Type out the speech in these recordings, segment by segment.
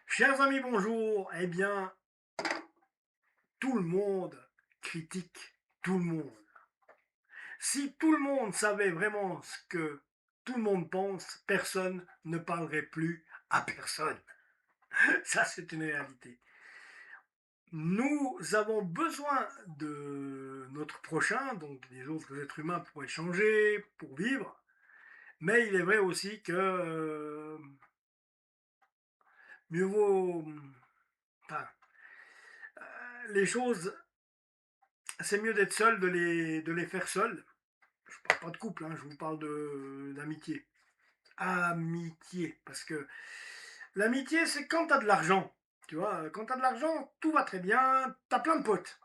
Chers amis, bonjour. Eh bien, tout le monde critique tout le monde. Si tout le monde savait vraiment ce que tout le monde pense, personne ne parlerait plus à personne. Ça, c'est une réalité. Nous avons besoin de notre prochain, donc des autres êtres humains pour échanger, pour vivre. Mais il est vrai aussi que mieux vaut... Enfin, les choses, c'est mieux d'être seul, de les faire seul. Je ne parle pas de couple, hein, je vous parle d'amitié. Amitié, parce que l'amitié, c'est quand tu as de l'argent. Tu vois, quand tu as de l'argent, tout va très bien, tu as plein de potes.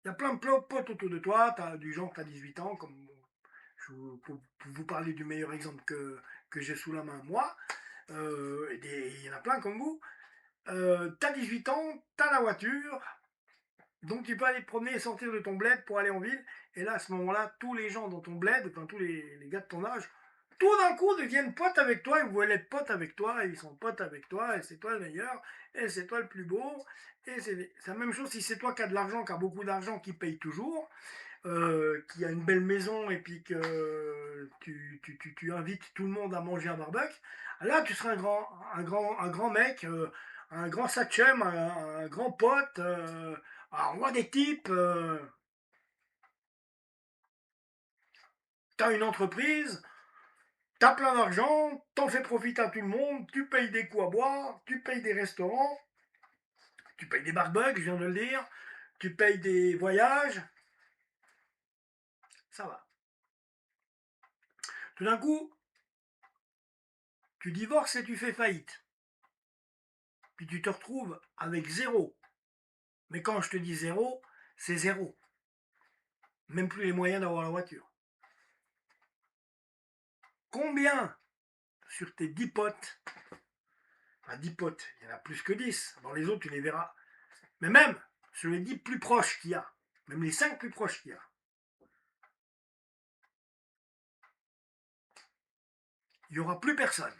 Il y a plein de potes autour de toi, tu as du genre qui a 18 ans, comme pour vous parler du meilleur exemple que j'ai sous la main, moi. Il y en a plein comme vous. Tu as 18 ans, tu as la voiture, donc tu peux aller te promener et sortir de ton bled pour aller en ville. Et là, à ce moment-là, tous les gens dans ton bled, enfin tous les gars de ton âge, tout d'un coup deviennent potes avec toi, ils veulent être potes avec toi, et ils sont potes avec toi, et c'est toi le meilleur, et c'est toi le plus beau. Et c'est la même chose si c'est toi qui as de l'argent, qui a beaucoup d'argent, qui paye toujours, qui a une belle maison, et puis que tu invites tout le monde à manger un barbecue. Là, tu seras un grand mec, un grand sachem, un grand pote. Alors, on voit des types, t'as une entreprise, t'as plein d'argent, t'en fais profiter à tout le monde, tu payes des coups à boire, tu payes des restaurants, tu payes des barbecues, je viens de le dire, tu payes des voyages, ça va. Tout d'un coup, tu divorces et tu fais faillite. Puis tu te retrouves avec zéro. Mais quand je te dis zéro, c'est zéro. Même plus les moyens d'avoir la voiture. Combien sur tes 10 potes, enfin 10 potes, il y en a plus que 10, dans les autres tu les verras. Mais même sur les 10 plus proches qu'il y a, même les 5 plus proches qu'il y a, il n'y aura plus personne.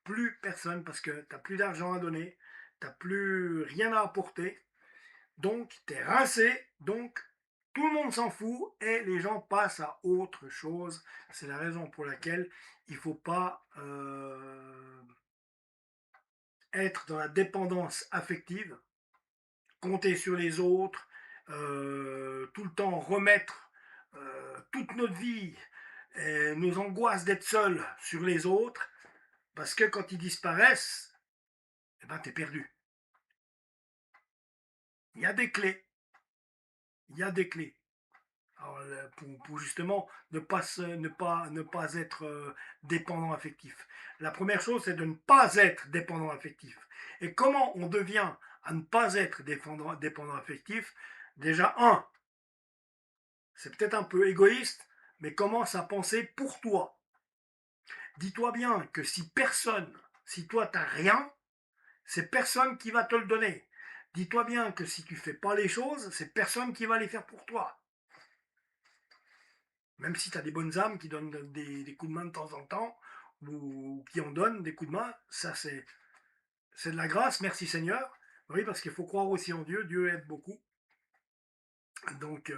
Plus personne parce que tu n'as plus d'argent à donner, tu n'as plus rien à apporter, donc tu es rincé, donc tout le monde s'en fout et les gens passent à autre chose. C'est la raison pour laquelle il ne faut pas être dans la dépendance affective, compter sur les autres, tout le temps remettre toute notre vie, et nos angoisses d'être seul sur les autres, parce que quand ils disparaissent, eh ben, t'es perdu. Il y a des clés. Il y a des clés. Alors, pour justement ne pas être dépendant affectif. La première chose, c'est de ne pas être dépendant affectif. Et comment on devient à ne pas être dépendant affectif? Déjà, c'est peut-être un peu égoïste, mais commence à penser pour toi. Dis-toi bien que si toi t'as rien, c'est personne qui va te le donner. Dis-toi bien que si tu fais pas les choses, c'est personne qui va les faire pour toi. Même si tu as des bonnes âmes qui donnent des coups de main de temps en temps, ou qui en donnent des coups de main, ça c'est de la grâce, merci Seigneur. Oui, parce qu'il faut croire aussi en Dieu, Dieu aide beaucoup. Donc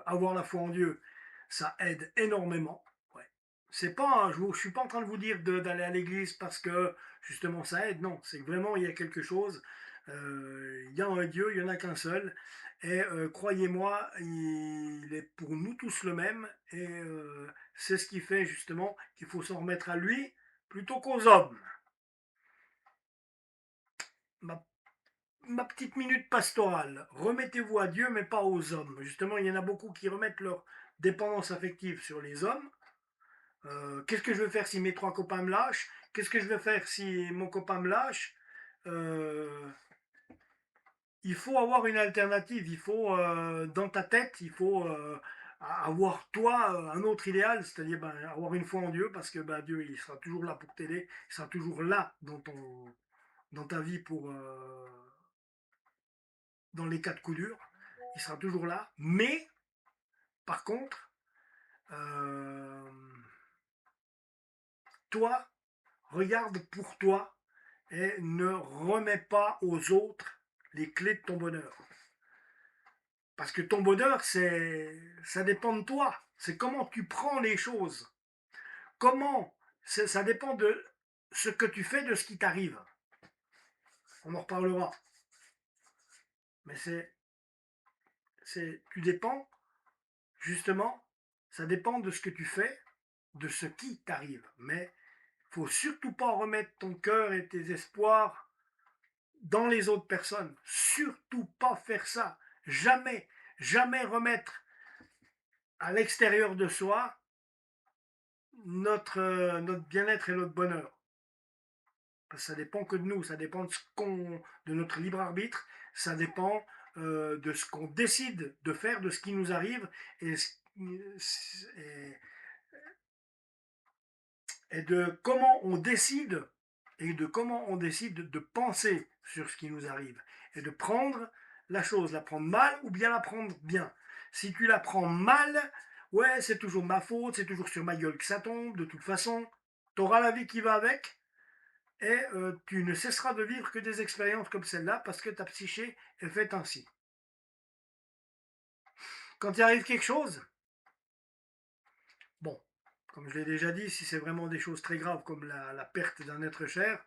avoir la foi en Dieu, ça aide énormément. Ouais. C'est pas, je suis pas en train de vous dire d'aller à l'église parce que justement ça aide, non, c'est que vraiment il y a quelque chose, il y a un Dieu, il n'y en a qu'un seul, et croyez-moi, il est pour nous tous le même, et c'est ce qui fait justement qu'il faut s'en remettre à lui plutôt qu'aux hommes. Ma, ma petite minute pastorale, remettez-vous à Dieu mais pas aux hommes. Justement, il y en a beaucoup qui remettent leur dépendance affective sur les hommes. Qu'est-ce que je vais faire si mes trois copains me lâchent? Qu'est-ce que je vais faire si mon copain me lâche? Euh, il faut avoir une alternative. Il faut, dans ta tête, il faut avoir toi un autre idéal, c'est-à-dire ben, avoir une foi en Dieu, parce que ben, Dieu il sera toujours là pour t'aider, il sera toujours là dans ta vie dans les cas de coup durs, il sera toujours là. Mais par contre, euh, toi, regarde pour toi et ne remets pas aux autres les clés de ton bonheur. Parce que ton bonheur, ça dépend de toi. C'est comment tu prends les choses. Comment ça dépend de ce que tu fais, de ce qui t'arrive. On en reparlera. Mais tu dépends, justement, ça dépend de ce que tu fais, de ce qui t'arrive. Mais il faut surtout pas remettre ton cœur et tes espoirs dans les autres personnes. Surtout pas faire ça. Jamais, jamais remettre à l'extérieur de soi notre bien-être et notre bonheur. Parce que ça dépend que de nous, ça dépend de notre libre arbitre, ça dépend de ce qu'on décide de faire, de ce qui nous arrive, et, et, et de comment on décide de penser sur ce qui nous arrive et de prendre la chose, la prendre mal ou bien la prendre bien. Si tu la prends mal, ouais, c'est toujours ma faute, c'est toujours sur ma gueule que ça tombe, de toute façon, tu auras la vie qui va avec, et tu ne cesseras de vivre que des expériences comme celle-là parce que ta psyché est faite ainsi. Quand il arrive quelque chose, bon, comme je l'ai déjà dit, si c'est vraiment des choses très graves comme la perte d'un être cher,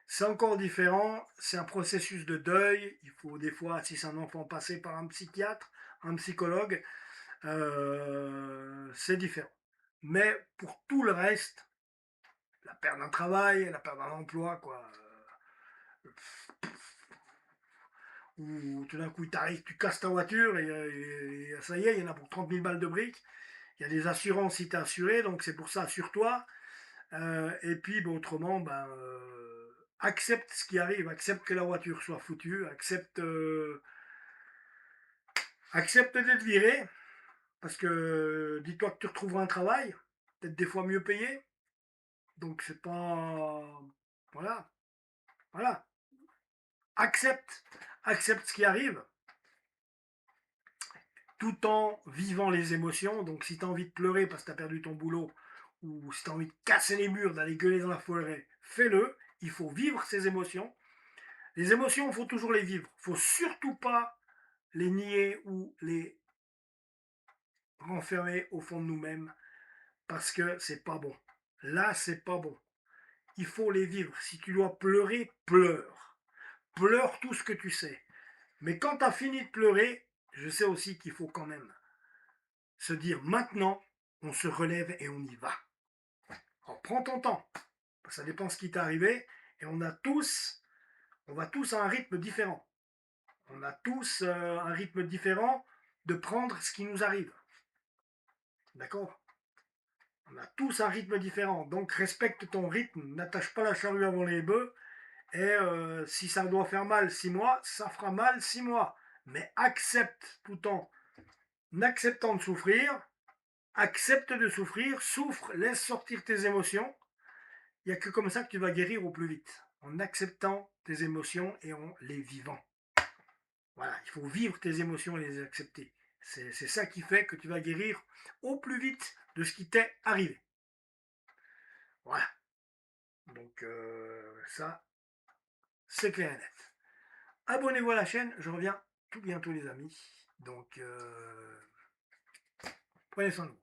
c'est encore différent, c'est un processus de deuil, il faut des fois, si c'est un enfant, passer par un psychiatre, un psychologue, c'est différent. Mais pour tout le reste, la perte d'un travail, la perte d'un emploi, quoi, ou tout d'un coup, t'arrives, tu casses ta voiture et ça y est, il y en a pour 30 000 balles de briques. Il y a des assurances si tu es assuré, donc c'est pour ça, assure-toi. Et puis, bon, autrement, ben, accepte ce qui arrive, accepte que la voiture soit foutue, accepte d'être viré, parce que dis-toi que tu retrouveras un travail, peut-être des fois mieux payé. Donc, c'est pas. Voilà, voilà. Accepte, accepte ce qui arrive, tout en vivant les émotions. Donc si tu as envie de pleurer parce que tu as perdu ton boulot, ou si tu as envie de casser les murs, d'aller gueuler dans la forêt, fais-le. Il faut vivre ces émotions. Les émotions, il faut toujours les vivre. Il ne faut surtout pas les nier ou les renfermer au fond de nous-mêmes parce que c'est pas bon. Là, c'est pas bon. Il faut les vivre. Si tu dois pleurer, pleure. Pleure tout ce que tu sais. Mais quand tu as fini de pleurer, je sais aussi qu'il faut quand même se dire maintenant, on se relève et on y va. Alors, prends ton temps. Ça dépend de ce qui t'est arrivé. Et on va tous à un rythme différent. On a tous un rythme différent de prendre ce qui nous arrive. D'accord? On a tous un rythme différent. Donc respecte ton rythme. N'attache pas la charrue avant les bœufs. Et si ça doit faire mal 6 mois, ça fera mal 6 mois. Mais accepte tout en acceptant de souffrir. Accepte de souffrir. Souffre. Laisse sortir tes émotions. Il n'y a que comme ça que tu vas guérir au plus vite, en acceptant tes émotions et en les vivant. Voilà, il faut vivre tes émotions et les accepter. C'est ça qui fait que tu vas guérir au plus vite de ce qui t'est arrivé. Voilà. Donc ça, c'est clair et net. Abonnez-vous à la chaîne, je reviens tout bientôt les amis. Donc prenez soin de vous.